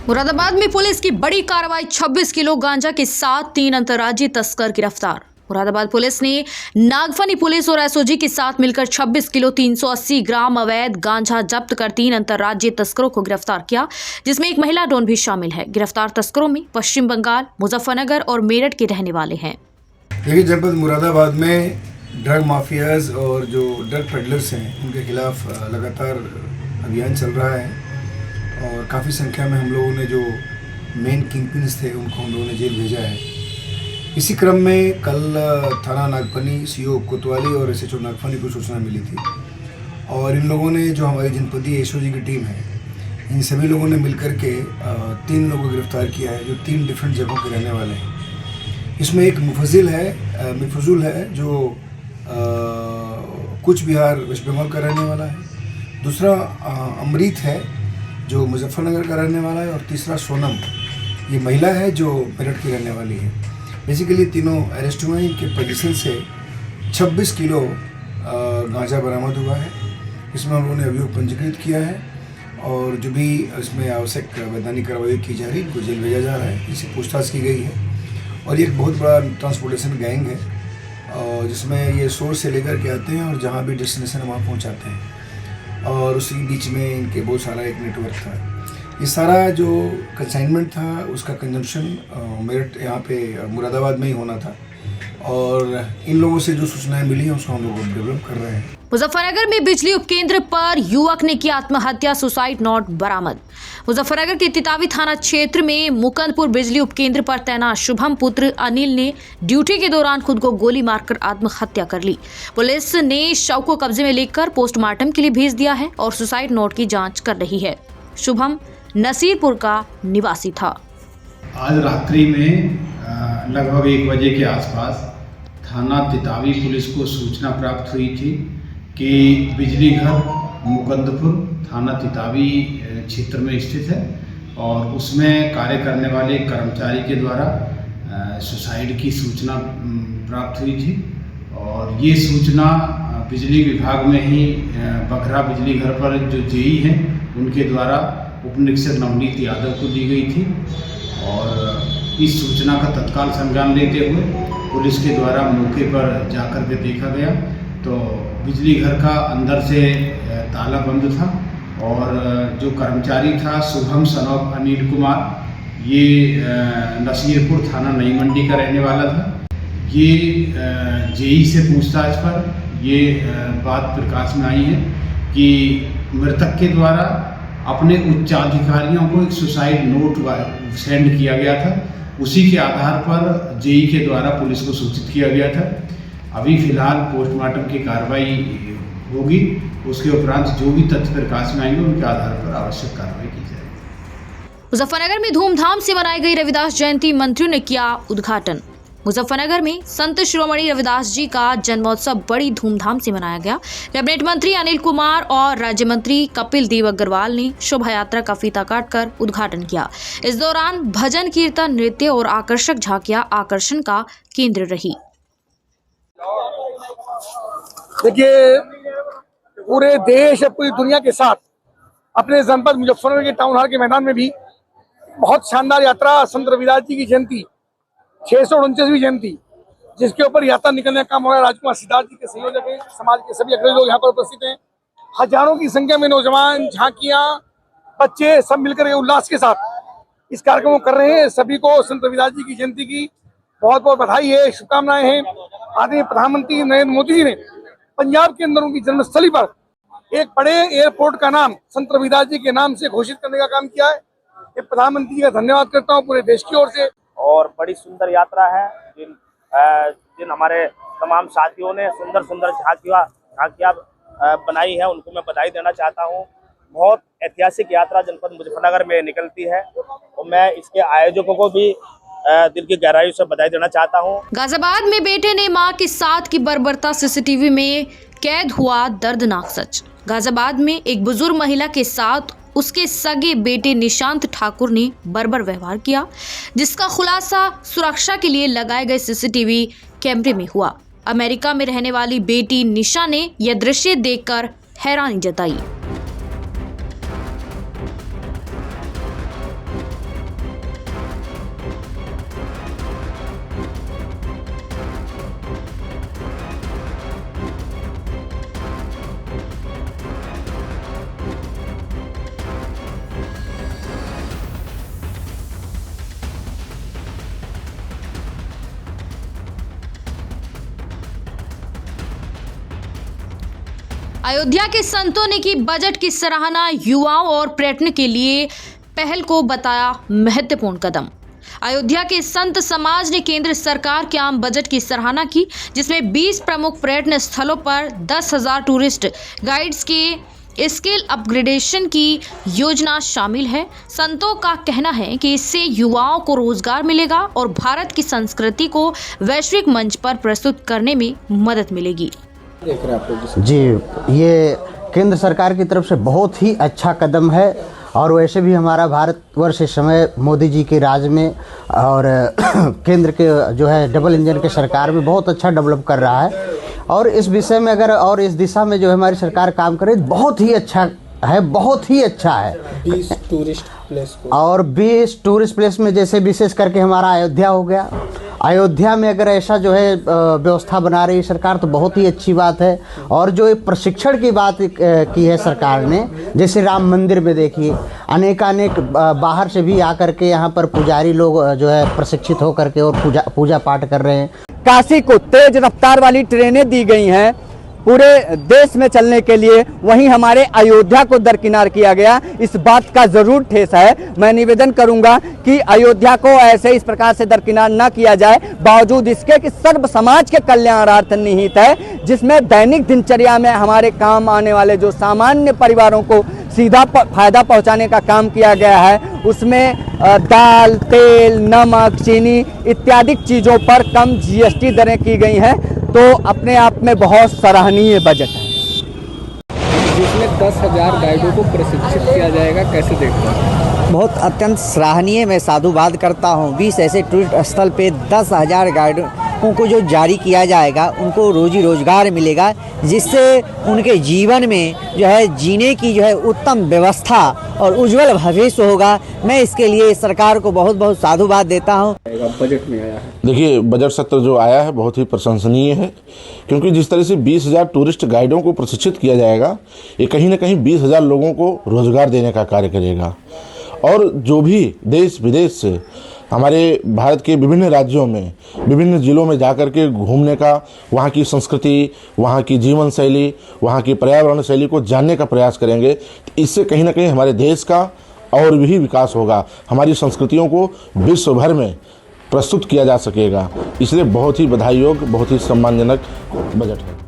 मुरादाबाद में पुलिस की बड़ी कार्रवाई, 26 किलो गांजा के साथ 3 अंतर्राज्यीय तस्कर गिरफ्तार। मुरादाबाद पुलिस ने नागफनी पुलिस और एसओजी के साथ मिलकर 26 किलो 380 ग्राम अवैध गांजा जब्त कर 3 अंतर्राज्यीय तस्करों को गिरफ्तार किया, जिसमें एक महिला डॉन भी शामिल है। गिरफ्तार तस्करों में पश्चिम बंगाल, मुजफ्फरनगर और मेरठ के रहने वाले हैं। देखिए, जनपद मुरादाबाद में ड्रग माफियाज और जो ड्रग पेडलर्स हैं उनके खिलाफ लगातार अभियान चल रहा है और काफ़ी संख्या में हम लोगों ने जो मेन किंगपिन्स थे उनको हम लोगों ने जेल भेजा है। इसी क्रम में कल थाना नागफनी, सीओ कोतवाली और एसएचओ नागफनी को सूचना मिली थी और इन लोगों ने, जो हमारी जनपदीय एसओजी की टीम है, इन सभी लोगों ने मिलकर के 3 लोगों को गिरफ्तार किया है जो 3 डिफरेंट जगहों के रहने वाले हैं। इसमें एक मिफजुल है जो कूच बिहार वेस्ट बंगाल का रहने वाला है, दूसरा अमृत है जो मुजफ्फरनगर का रहने वाला है और तीसरा सोनम, ये महिला है जो मेरठ की रहने वाली है। बेसिकली तीनों अरेस्ट हुए हैं। इनके पोजीशन से 26 किलो गांजा बरामद हुआ है। इसमें हम लोगों ने अभियोग पंजीकृत किया है और जो भी इसमें आवश्यक वैधानिक कार्रवाई की जा रही है, इनको जेल भेजा जा रहा है। इसी पूछताछ की गई है और ये एक बहुत बड़ा ट्रांसपोर्टेशन गैंग है और जिसमें ये सोर्स से लेकर के आते हैं और जहाँ भी डेस्टिनेशन है वहाँ पहुँचाते हैं और उसी बीच में इनके बहुत सारा एक नेटवर्क था। ये सारा जो कंसाइनमेंट था उसका कंजम्पशन मेरठ यहाँ पे मुरादाबाद में ही होना था और इन लोगों से जो सूचनाएं मिली हैं उसको हम लोग डेवलप कर रहे हैं। मुजफ्फरनगर में बिजली उपकेंद्र पर युवक ने की आत्महत्या, सुसाइड नोट बरामद। मुजफ्फरनगर के तितावी थाना क्षेत्र में मुकंदपुर बिजली उपकेंद्र पर तैनात शुभम पुत्र अनिल ने ड्यूटी के दौरान खुद को गोली मारकर आत्महत्या कर ली। पुलिस ने शव को कब्जे में लेकर पोस्टमार्टम के लिए भेज दिया है और सुसाइड नोट की जांच कर रही है। शुभम नसीरपुर का निवासी था। आज रात्रि में लगभग 1 बजे के आसपास थाना तितावी पुलिस को सूचना प्राप्त हुई थी कि बिजली घर मुकंदपुर थाना तितावी क्षेत्र में स्थित है और उसमें कार्य करने वाले कर्मचारी के द्वारा सुसाइड की सूचना प्राप्त हुई थी और ये सूचना बिजली विभाग में ही बघरा बिजली घर पर जो जेई हैं उनके द्वारा उप निरीक्षक नवनीत यादव को दी गई थी और इस सूचना का तत्काल संज्ञान लेते हुए पुलिस के द्वारा मौके पर जाकर के देखा गया तो बिजली घर का अंदर से ताला बंद था और जो कर्मचारी था शुभम सन ऑफ अनिल कुमार, ये नसीरपुर थाना नई मंडी का रहने वाला था। ये जेई से पूछताछ पर ये बात प्रकाश में आई है कि मृतक के द्वारा अपने उच्चाधिकारियों को एक सुसाइड नोट सेंड किया गया था। उसी के आधार पर जेई के द्वारा पुलिस को सूचित किया गया था। अभी फिलहाल पोस्टमार्टम की कार्रवाई होगी, उसके उपरांत जो भी तथ्य प्रकाश में आएंगे उनके आधार पर आवश्यक कार्रवाई की जाएगी। मुजफ्फरनगर में धूमधाम से मनाई गई रविदास जयंती, मंत्रियों ने किया उद्घाटन। मुजफ्फरनगर में संत शिरोमणि रविदास जी का जन्मोत्सव बड़ी धूमधाम से मनाया गया। कैबिनेट मंत्री अनिल कुमार और राज्य मंत्री कपिल देव अग्रवाल ने शोभा यात्रा का फीता काटकर उद्घाटन किया। इस दौरान भजन, कीर्तन, नृत्य और आकर्षक झांकियां आकर्षण का केंद्र रही। देखिए, पूरे देश और पूरी दुनिया के साथ अपने जनपद मुजफ्फरनगर के टाउन हॉल के मैदान में भी बहुत शानदार यात्रा, संत रविदास जी की जयंती, 649वीं जयंती, जिसके ऊपर यात्रा निकलने का काम हो रहा है। राजकुमार सिद्धार्थ जी के संयोजक हैं, समाज के सभी अग्रणी लोग यहाँ पर उपस्थित हैं। हजारों की संख्या में नौजवान, झांकियां, बच्चे सब मिलकर उल्लास के साथ इस कार्यक्रम को कर रहे हैं। सभी को संत रविदास जी की जयंती की बहुत बहुत बधाई है, शुभकामनाएं हैं। आदरणीय प्रधानमंत्री नरेंद्र मोदी जी ने पंजाब के अंदर उनकी जन्मस्थली पर एक बड़े एयरपोर्ट का नाम संत रविदास जी के नाम से घोषित करने का काम किया है। ये प्रधानमंत्री जी का धन्यवाद करता हूँ पूरे देश की ओर से। और बड़ी सुंदर यात्रा है जिन हमारे तमाम साथियों ने सुंदर सुंदर झांकियाँ बनाई है, उनको मैं बधाई देना चाहता हूँ। बहुत ऐतिहासिक यात्रा जनपद मुजफ्फरनगर में निकलती है और मैं इसके आयोजकों को भी दिल की गहराई से बधाई देना चाहता हूँ। गाजियाबाद में बेटे ने मां के साथ की बर्बरता, सीसीटीवी में कैद हुआ दर्दनाक सच। गाजियाबाद में एक बुजुर्ग महिला के साथ उसके सगे बेटे निशांत ठाकुर ने बर्बर व्यवहार किया, जिसका खुलासा सुरक्षा के लिए लगाए गए सीसीटीवी कैमरे में हुआ। अमेरिका में रहने वाली बेटी निशा ने यह दृश्य देखकर हैरानी जताई। अयोध्या के संतों ने की बजट की सराहना, युवाओं और पर्यटन के लिए पहल को बताया महत्वपूर्ण कदम। अयोध्या के संत समाज ने केंद्र सरकार के आम बजट की सराहना की, जिसमें 20 प्रमुख पर्यटन स्थलों पर 10,000 टूरिस्ट गाइड्स के स्किल अपग्रेडेशन की योजना शामिल है। संतों का कहना है कि इससे युवाओं को रोजगार मिलेगा और भारत की संस्कृति को वैश्विक मंच पर प्रस्तुत करने में मदद मिलेगी। जी, ये केंद्र सरकार की तरफ से बहुत ही अच्छा कदम है और वैसे भी हमारा भारतवर्ष इस समय मोदी जी के राज में और केंद्र के जो है डबल इंजन के सरकार में बहुत अच्छा डेवलप कर रहा है और इस विषय में अगर और इस दिशा में जो है हमारी सरकार काम करे बहुत ही अच्छा है, बहुत ही अच्छा है। 20 टूरिस्ट प्लेस को और 20 टूरिस्ट प्लेस में जैसे विशेष करके हमारा अयोध्या हो गया। अयोध्या में अगर ऐसा जो है व्यवस्था बना रही है सरकार तो बहुत ही अच्छी बात है। और जो एक प्रशिक्षण की बात की है सरकार ने, जैसे राम मंदिर में देखिए अनेक बाहर से भी आकर के यहाँ पर पुजारी लोग जो है प्रशिक्षित होकर के और पूजा पाठ कर रहे हैं। काशी को तेज रफ्तार वाली ट्रेनें दी गई हैं पूरे देश में चलने के लिए, वहीं हमारे अयोध्या को दरकिनार किया गया। इस बात का जरूर ठेस है। मैं निवेदन करूंगा कि अयोध्या को ऐसे इस प्रकार से दरकिनार न किया जाए, बावजूद इसके कि सर्व समाज के कल्याणार्थ निहित है, जिसमें दैनिक दिनचर्या में हमारे काम आने वाले जो सामान्य परिवारों को सीधा फायदा पहुंचाने का काम किया गया है। उसमें दाल, तेल, नमक, चीनी इत्यादि चीज़ों पर कम जीएसटी दरें की गई हैं, तो अपने आप में बहुत सराहनीय बजट है। जिसमें 10,000 गाइडों को प्रशिक्षित किया जाएगा, कैसे देखते हैं? बहुत अत्यंत सराहनीय मैं साधुवाद करता हूँ। 20 ऐसे टूरिस्ट स्थल पे 10,000 गाइडों को जो जारी किया जाएगा, उनको रोजी रोजगार मिलेगा, जिससे उनके जीवन में जो है जीने की जो है उत्तम व्यवस्था और उज्जवल भविष्य होगा। मैं इसके लिए सरकार को बहुत बहुत साधुवाद देता हूँ। बजट में आया है, देखिए बजट सत्र जो आया है बहुत ही प्रशंसनीय है, क्योंकि जिस तरह से 20,000 टूरिस्ट गाइडों को प्रशिक्षित किया जाएगा, ये कहीं ना कहीं 20,000 लोगों को रोजगार देने का कार्य करेगा। और जो भी देश विदेश से हमारे भारत के विभिन्न राज्यों में, विभिन्न ज़िलों में जाकर के घूमने का, वहाँ की संस्कृति, वहाँ की जीवन शैली, वहाँ की पर्यावरण शैली को जानने का प्रयास करेंगे, इससे कहीं ना कहीं हमारे देश का और भी विकास होगा, हमारी संस्कृतियों को विश्व भर में प्रस्तुत किया जा सकेगा। इसलिए बहुत ही बधाई योग्य, बहुत ही सम्मानजनक बजट है।